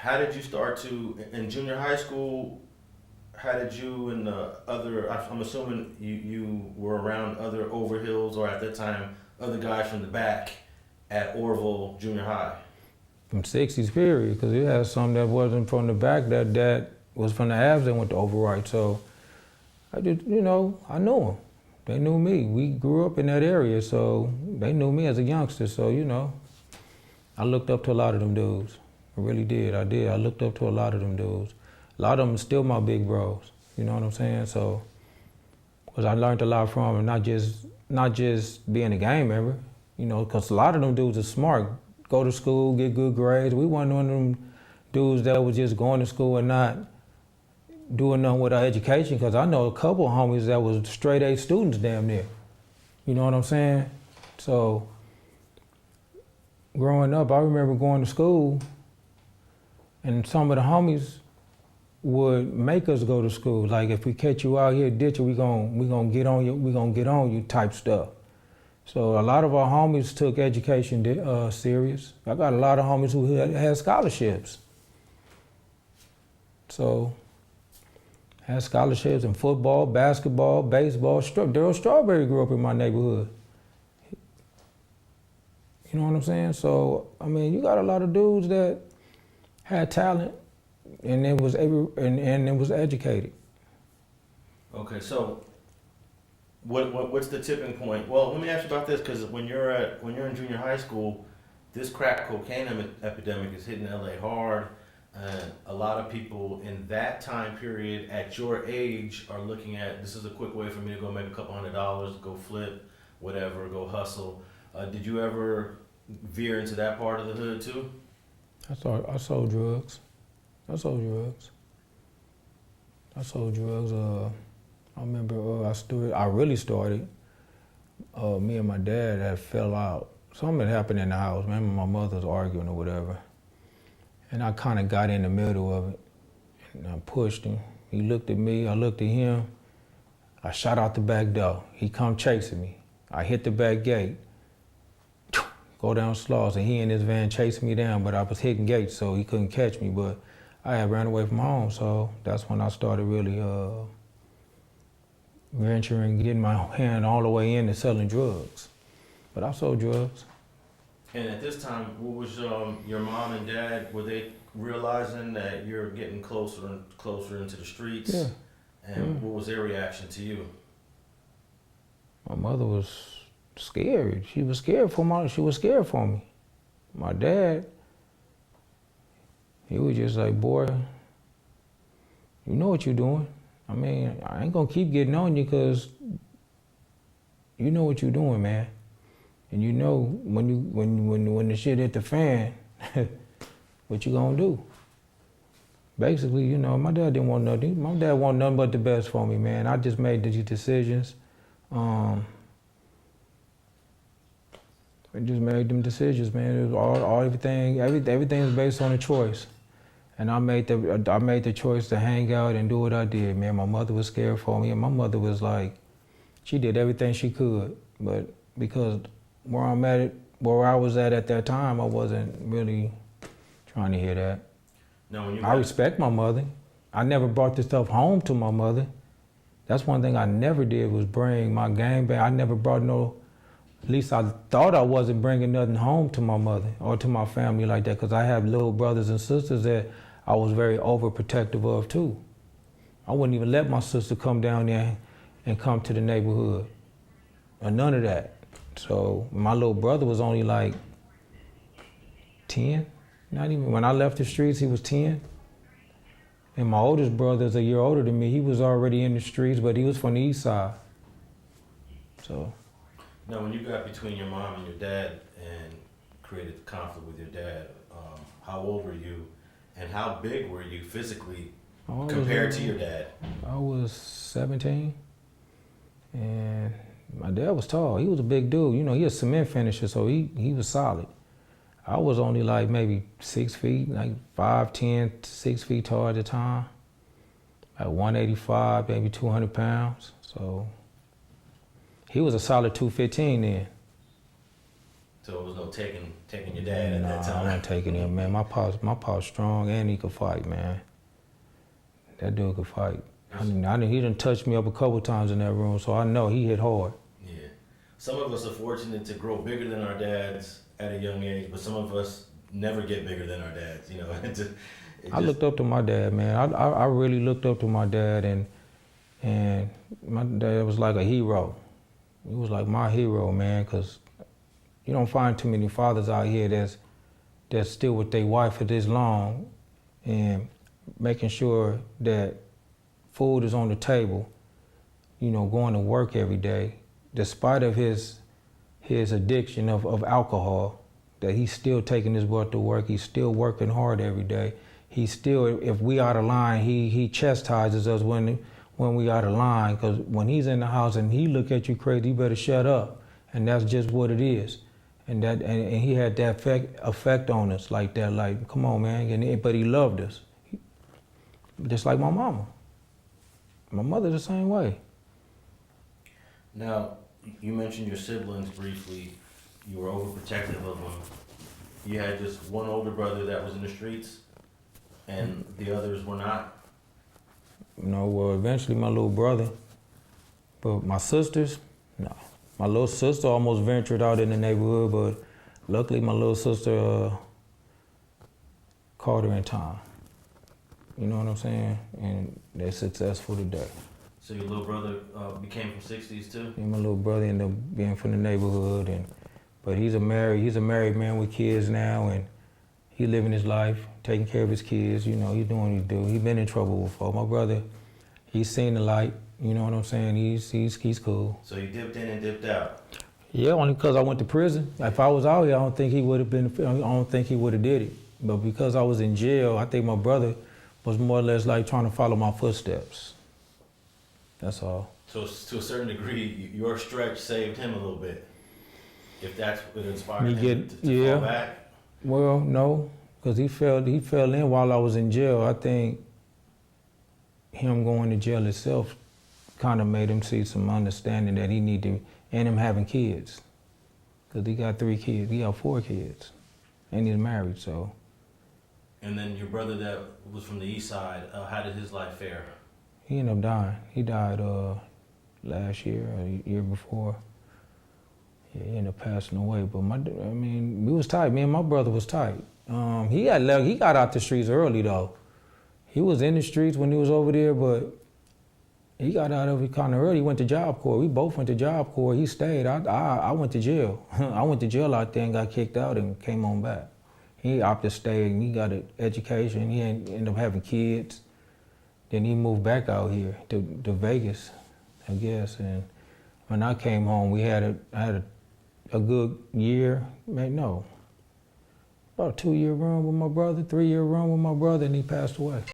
how did you start to in junior high school? How did you and the other? I'm assuming you were around other Overhills or at that time other guys from the back at Orville Junior High. From 60s period, because it had some that wasn't from the back that was from the Avs that went to Overright. So I did, I knew them. They knew me. We grew up in that area, so they knew me as a youngster. So, I looked up to a lot of them dudes. I really did. I did. I looked up to a lot of them dudes. A lot of them still my big bros. You know what I'm saying? So, because I learned a lot from them, not just being a gang member, because a lot of them dudes are smart. Go to school, get good grades. We wasn't one of them dudes that was just going to school and not doing nothing with our education, because I know a couple of homies that was straight A students damn near. You know what I'm saying? So growing up, I remember going to school and some of the homies would make us go to school. Like, if we catch you out here ditching, we gonna get on you type stuff. So a lot of our homies took education serious. I got a lot of homies who had scholarships. So, had scholarships in football, basketball, baseball. Daryl Strawberry grew up in my neighborhood. You know what I'm saying? So, you got a lot of dudes that had talent and it was educated. Okay, so what's the tipping point? Well, let me ask you about this, because when you're in junior high school, this crack cocaine epidemic is hitting LA hard, and a lot of people in that time period at your age are looking at, this is a quick way for me to go make a couple $100, go flip, whatever, go hustle. Did you ever veer into that part of the hood too? I sold drugs. I sold drugs. I remember I really started. Me and my dad had fell out. Something had happened in the house. Remember, my mother was arguing or whatever. And I kind of got in the middle of it. And I pushed him. He looked at me, I looked at him. I shot out the back door. He come chasing me. I hit the back gate. Go down Sloss, and he in his van chasing me down, but I was hitting gates, so he couldn't catch me. But I had ran away from home, so that's when I started really venturing, getting my hand all the way into selling drugs. But I sold drugs. And at this time, what was your mom and dad, were they realizing that you're getting closer and closer into the streets? Yeah. And what was their reaction to you? My mother was scared. She was scared for me. My dad, he was just like, boy, you know what you're doing. I ain't gonna keep getting on you, because you know what you're doing, man. And you know when the shit hit the fan, what you gonna do? Basically, my dad didn't want nothing. My dad wanted nothing but the best for me, man. I just made these decisions. I just made them decisions, man. It was everything is based on a choice. And I made the choice to hang out and do what I did, man. My mother was scared for me, and my mother was like, she did everything she could. But because where I was at that time, I wasn't really trying to hear that. No, I respect my mother. I never brought this stuff home to my mother. That's one thing I never did, was bring my gang back. I never brought at least I thought I wasn't bringing nothing home to my mother or to my family like that, because I have little brothers and sisters that I was very overprotective of too. I wouldn't even let my sister come down there and come to the neighborhood, or none of that. So my little brother was only like 10, not even. When I left the streets, he was 10. And my oldest brother's a year older than me. He was already in the streets, but he was from the east side. So. Now, when you got between your mom and your dad and created the conflict with your dad, how old were you, and how big were you physically compared to your dad? I was 17, and my dad was tall. He was a big dude. He was a cement finisher, so he was solid. I was only like maybe 6 feet, like 5'10", 6 feet tall at the time. At 185, maybe 200 pounds. So he was a solid 215 then. So it was no taking your dad at that Nah, time. I wasn't taking him, man. My pops strong and he could fight, man. That dude could fight. He done touched me up a couple times in that room, so I know he hit hard. Yeah. Some of us are fortunate to grow bigger than our dads at a young age, but some of us never get bigger than our dads. You know, I looked up to my dad, man. I really looked up to my dad, and my dad was like a hero. He was like my hero, man, because you don't find too many fathers out here that's still with their wife for this long and making sure that food is on the table, you know, going to work every day, despite of his addiction of alcohol, that he's still taking his butt to work. He's still working hard every day. He's still, if we out of line, he chastises us when we out of line, because when he's in the house and he look at you crazy, you better shut up. And that's just what it is. And he had that effect on us like that, like, come on, man. But he loved us. Just like my mama. My mother the same way. Now, you mentioned your siblings briefly. You were overprotective of them. You had just one older brother that was in the streets, and the others were not. You know, well, eventually my little brother, but my sisters, no. My little sister almost ventured out in the neighborhood, but luckily my little sister caught her in time. You know what I'm saying? And they're successful today. So your little brother became from 60s too? And my little brother ended up being from the neighborhood, but he's a married man with kids now, and he living his life, taking care of his kids. You know, he's doing what he do. He's been in trouble before. My brother, he's seen the light. You know what I'm saying? He's cool. So you dipped in and dipped out? Yeah, only because I went to prison. If I was out here, I don't think he would have did it. But because I was in jail, I think my brother was more or less like trying to follow my footsteps. That's all. So to a certain degree, your stretch saved him a little bit. If that's what inspired him to fall back? Well, no, because he fell in while I was in jail. I think him going to jail itself kind of made him see some understanding that he needed, and him having kids. Because he got 3 kids, he got 4 kids, and he's married, so. And then your brother that was from the east side, how did his life fare? He ended up dying. He died last year or the year before. Yeah, he ended up passing away. But we was tight. Me and my brother was tight. He got out the streets early though. He was in the streets when he was over there, but he got out of it kind of early. He went to Job Corps. We both went to Job Corps. He stayed. I went to jail. I went to jail out there and got kicked out and came on back. He opted to stay and he got an education. He ended up having kids. Then he moved back out here to Vegas, I guess. And when I came home, I had a good year, about a 2-year run with my brother, 3-year run with my brother, and he passed away.